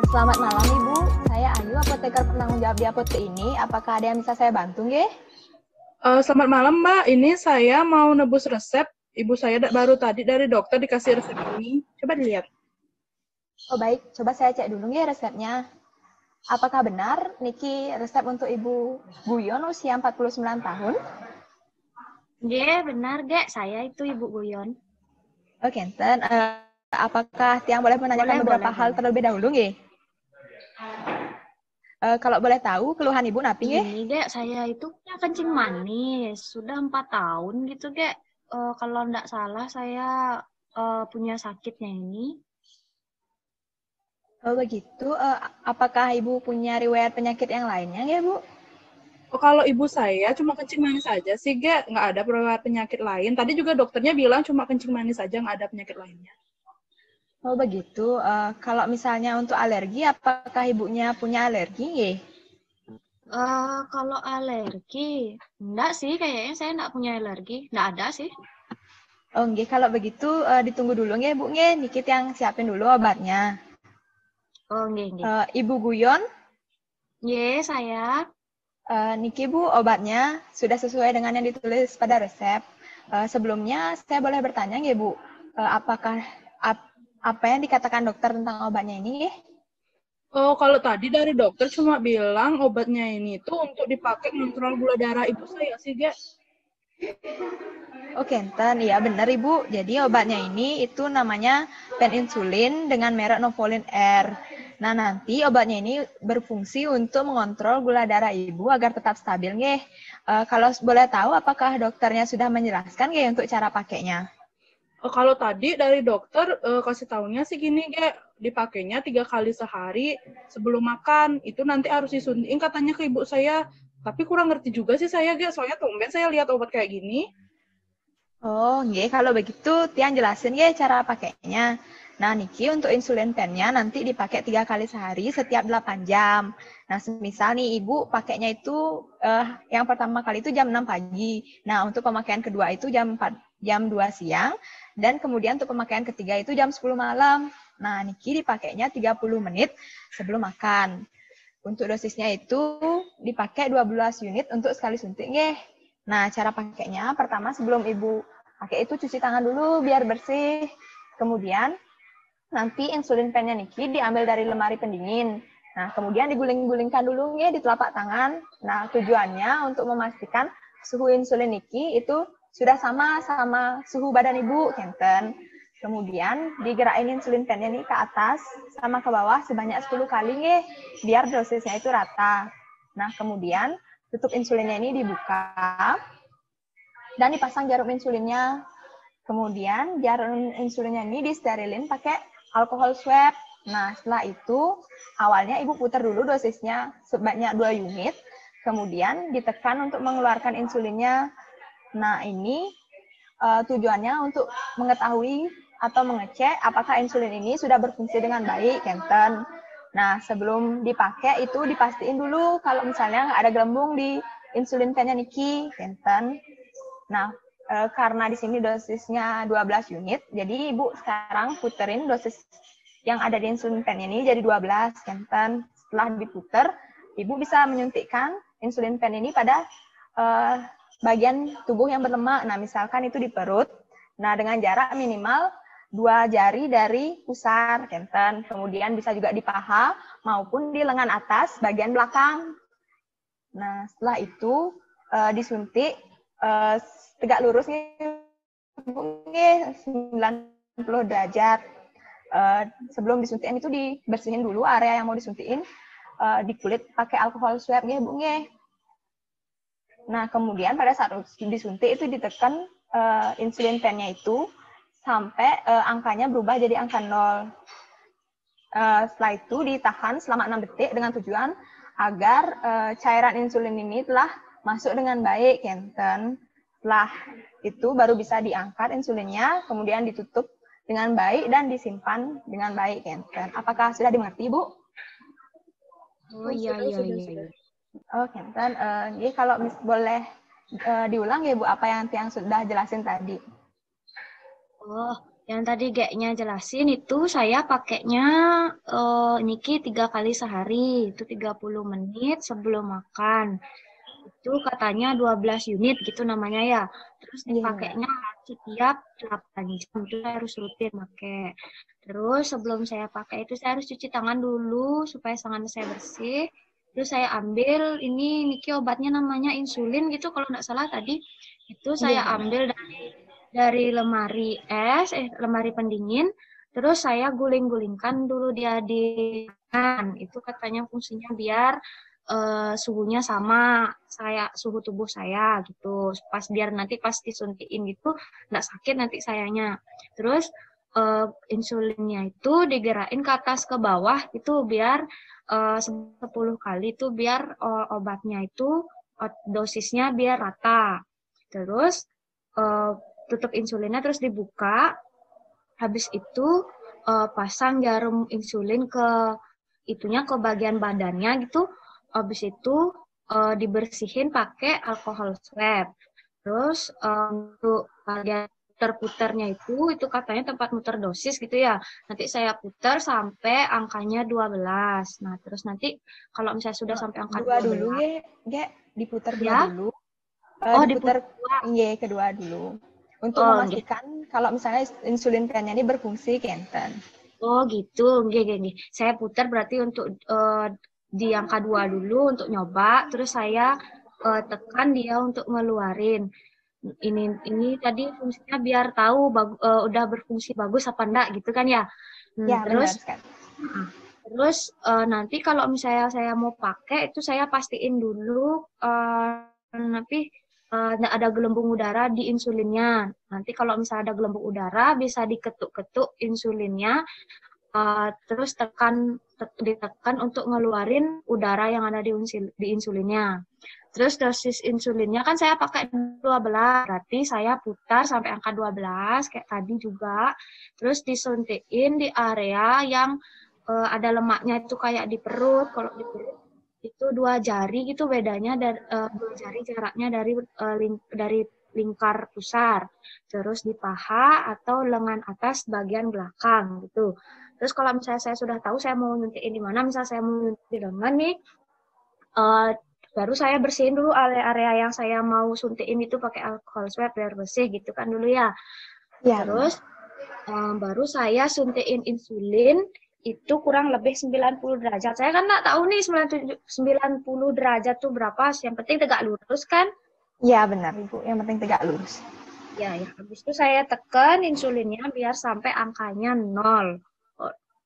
Selamat malam Ibu, saya Ayu, apoteker penanggung jawab di apotek ini. Apakah ada yang bisa saya bantu, nggih? Selamat malam, Mbak. Ini saya mau nebus resep. Ibu saya baru tadi dari dokter dikasih resep ini. Coba dilihat. Oh baik, coba saya cek dulu nggih resepnya. Apakah benar niki resep untuk Ibu Guyon usia 49 tahun? Nggih, benar, Gek. Saya itu Ibu Guyon. Oke, enten. Apakah Tiang boleh menanyakan beberapa hal Boleh. terlebih dahulu, nggih? Kalau boleh tahu, keluhan Ibu napi, nggih? Gini, Gek, saya itu punya kencing manis. Sudah 4 tahun gitu, Gek. Kalau nggak salah, saya punya sakitnya ini. Oh begitu. Apakah Ibu punya riwayat penyakit yang lainnya, nggih, Bu? Oh, kalau ibu saya cuma kencing manis aja sih, Gak. Nggak ada penyakit lain. Tadi juga dokternya bilang cuma kencing manis aja, nggak ada penyakit lainnya. Oh begitu. Kalau misalnya untuk alergi, apakah Ibunya punya alergi, nggih? Kalau alergi, enggak sih, kayaknya saya enggak punya alergi. Enggak ada sih. Oh, nggih, kalau begitu ditunggu dulu nggih, Bu nggih. Niki yang siapin dulu obatnya. Oh, nggih. Ibu Guyon, Nggih, saya. niki Bu obatnya sudah sesuai dengan yang ditulis pada resep. Sebelumnya saya boleh bertanya nggih, Bu, apakah apa yang dikatakan dokter tentang obatnya ini nggih? Oh, kalau tadi dari dokter cuma bilang obatnya ini tuh untuk dipakai ngontrol gula darah ibu saya sih, Gak. Oke, enten. Iya benar Ibu. Jadi obatnya ini itu namanya peninsulin dengan merek Novolin R. Nah, nanti obatnya ini berfungsi untuk mengontrol gula darah Ibu agar tetap stabil nggih. Kalau boleh tahu apakah dokternya sudah menjelaskan nggih untuk cara pakainya? Kalau tadi dari dokter kasih taunya sih gini, Gak, dipakainya 3 kali sehari sebelum makan. Itu nanti harus disuntikin katanya ke ibu saya. Tapi kurang ngerti juga sih saya, Gak, soalnya tumben saya lihat obat kayak gini. Oh, nggih, kalau begitu Tian jelasin nggih cara pakainya. Nah, niki untuk insulin pennya nanti dipakai 3 kali sehari setiap 8 jam. Nah, semisal nih Ibu pakainya itu yang pertama kali itu jam 6 pagi. Nah, untuk pemakaian kedua itu jam 2 siang dan kemudian untuk pemakaian ketiga itu jam 10 malam. Nah, niki dipakainya 30 menit sebelum makan. Untuk dosisnya itu dipakai 12 unit untuk sekali suntik nggih. Nah, cara pakainya pertama sebelum Ibu pakai itu cuci tangan dulu biar bersih. Kemudian nanti insulin pennya niki diambil dari lemari pendingin. Nah, kemudian diguling-gulingkan dulu nih di telapak tangan. Nah, tujuannya untuk memastikan suhu insulin niki itu sudah sama suhu badan Ibu, kenten. Kemudian digerakin insulin pennya nih ke atas sama ke bawah sebanyak 10 kali nih biar dosisnya itu rata. Nah, kemudian tutup insulinnya ini dibuka dan dipasang jarum insulinnya. Kemudian jarum insulinnya ini disterilin pakai alkohol swab. Nah, setelah itu awalnya Ibu putar dulu dosisnya sebanyak 2 unit, kemudian ditekan untuk mengeluarkan insulinnya. Nah, ini tujuannya untuk mengetahui atau mengecek apakah insulin ini sudah berfungsi dengan baik, Kenten. Nah, sebelum dipakai itu dipastiin dulu kalau misalnya nggak ada gelembung di insulin pennya Niki, Kenten. Nah, karena di sini dosisnya 12 unit, jadi Ibu sekarang puterin dosis yang ada di insulin pen ini jadi 12, Kenten. Setelah diputer, Ibu bisa menyuntikkan insulin pen ini pada bagian tubuh yang berlemak. Nah, misalkan itu di perut. Nah, dengan jarak minimal 2 jari dari pusar, Kenten. Kemudian bisa juga di paha maupun di lengan atas bagian belakang. Nah, setelah itu disuntik tegak lurus nih 90 derajat. Sebelum disuntikin itu dibersihin dulu area yang mau disuntikin di kulit pakai alkohol swab nih Bu nih. Nah, kemudian pada saat disuntik itu ditekan insulin pennya itu sampai angkanya berubah jadi angka 0. Setelah itu ditahan selama 6 detik dengan tujuan agar cairan insulin ini telah masuk dengan baik, Kenten. Setelah itu baru bisa diangkat insulinnya, kemudian ditutup dengan baik dan disimpan dengan baik, Kenten. Apakah sudah dimengerti, Bu? Oh iya. Oh, Kenten. Jadi kalau boleh diulang ya, Bu, apa yang sudah jelasin tadi. Oh, Yang tadi Geknya jelasin itu saya pakainya niki 3 kali sehari, itu 30 menit sebelum makan. Itu katanya 12 unit gitu namanya ya. Terus Iya benar. dipakainya setiap 8 jam, itu saya harus rutin pakai. Terus sebelum saya pakai itu saya harus cuci tangan dulu supaya tangan saya bersih. Terus saya ambil ini niki obatnya namanya insulin gitu kalau nggak salah tadi. Itu Iya saya benar. ambil dari lemari pendingin, terus saya guling-gulingkan dulu dia di tangan. Itu katanya fungsinya biar suhunya sama suhu tubuh saya gitu. Biar nanti pas disuntikin gitu nggak sakit nanti sayanya. Terus insulinnya itu digerakin ke atas ke bawah itu biar 10 kali itu biar obatnya itu dosisnya biar rata. Terus uh, tutup insulinnya terus dibuka. Habis itu pasang jarum insulin ke bagian badannya gitu. Habis itu dibersihin pakai alkohol swab. Terus untuk bagian puter-puternya itu katanya tempat muter dosis gitu ya. Nanti saya putar sampai angkanya 12. Nah, terus nanti kalau misalnya sudah sampai angka Dua dulu 12, ya, diputar dua ya. dulu. Oh, Diputar diputar. kedua dulu. Untuk Oh, nggih. memastikan kalau misalnya insulin pennya ini berfungsi kenten. Oh gitu, nggih, nggih, nggih. Saya putar berarti untuk di angka 2 dulu untuk nyoba, terus saya tekan dia untuk ngeluarin. Ini tadi fungsinya biar tahu udah berfungsi bagus apa enggak gitu kan ya. Ya, Terus benar sekali. terus nanti kalau misalnya saya mau pakai itu saya pastiin dulu nanti nggak ada gelembung udara di insulinnya. Nanti kalau misalnya ada gelembung udara bisa diketuk-ketuk insulinnya. Terus ditekan untuk ngeluarin udara yang ada di insulinnya. Terus dosis insulinnya kan saya pakai 12, berarti saya putar sampai angka 12 kayak tadi juga. Terus disuntikin di area yang ada lemaknya itu kayak di perut. Kalau di perut itu 2 jari gitu bedanya, 2 jari jaraknya dari lingkar pusar. Terus di paha atau lengan atas bagian belakang gitu. Terus kalau misalnya saya sudah tahu saya mau nyuntikin di mana, misalnya saya mau nyuntik di lengan nih, uh, baru saya bersihin dulu area-area yang saya mau suntikin itu pakai alkohol swab biar bersih gitu kan dulu ya. Ya, benar. Terus baru saya suntikin insulin itu kurang lebih 90 derajat. Saya kan nggak tahu nih 90 derajat tuh berapa, yang penting tegak lurus kan. Ya, benar Ibu. Yang penting tegak lurus. Ya, habis itu saya tekan insulinnya biar sampai angkanya 0.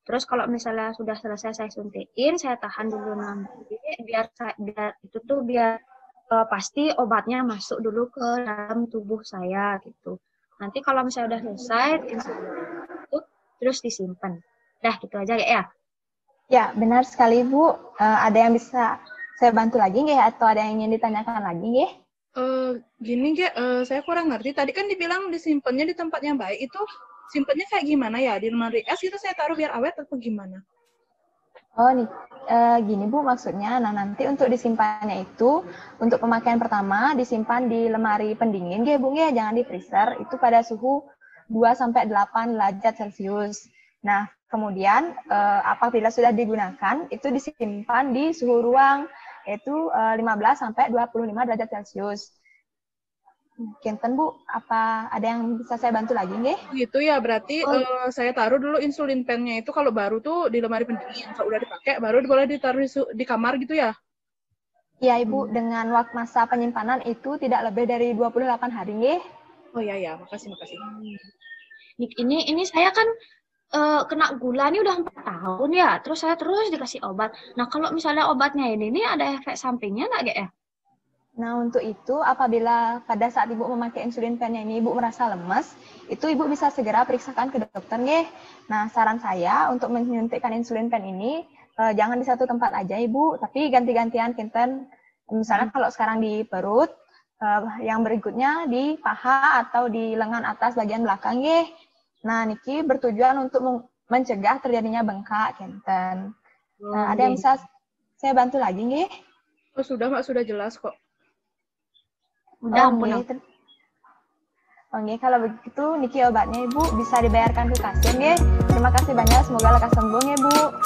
Terus kalau misalnya sudah selesai saya suntikin, saya tahan dulu 6 menit biar pasti obatnya masuk dulu ke dalam tubuh saya gitu. Nanti kalau misalnya udah selesai insulin itu terus disimpan. Dah gitu aja ya. Ya, benar sekali Bu. Ada yang bisa saya bantu lagi nggih atau ada yang ingin ditanyakan lagi nggih? Gini, saya kurang ngerti. Tadi kan dibilang disimpannya di tempat yang baik. Itu simpannya kayak gimana ya? Di lemari es itu saya taruh biar awet atau gimana? Oh, nih, gini Bu maksudnya. Nah, nanti untuk disimpannya itu, untuk pemakaian pertama disimpan di lemari pendingin, nggih Bu, nggih, jangan di freezer. Itu pada suhu 2-8 derajat Celcius. Nah, kemudian apabila sudah digunakan, itu disimpan di suhu ruang, yaitu 15-25 derajat Celcius. Kinten Bu, apa ada yang bisa saya bantu lagi nggih? Gitu ya, berarti saya taruh dulu insulin pennya itu kalau baru tuh di lemari pendingin. Kalau udah dipakai, baru boleh ditaruh di kamar gitu ya? Iya Ibu, dengan waktu masa penyimpanan itu tidak lebih dari 28 hari nggih. Oh ya, makasih. Ini saya kan kena gula ini udah 4 tahun ya, terus saya terus dikasih obat. Nah kalau misalnya obatnya ini ada efek sampingnya nggak ya? Nah, untuk itu, apabila pada saat Ibu memakai insulin pennya ini Ibu merasa lemas, itu Ibu bisa segera periksakan ke dokter, nggih. Nah, saran saya untuk menyuntikkan insulin pen ini, jangan di satu tempat aja, Ibu, tapi ganti-gantian kinten. Misalnya kalau sekarang di perut, yang berikutnya di paha atau di lengan atas bagian belakang, nggih. Nah, niki bertujuan untuk mencegah terjadinya bengkak, kinten. Ada yang bisa saya bantu lagi, nggih? Oh, sudah, Mbak, sudah jelas kok. Udah, ampun. Oke, kalau begitu Niki obatnya Ibu bisa dibayarkan ke kasir ya. Terima kasih banyak, semoga lekas sembuh ya Bu.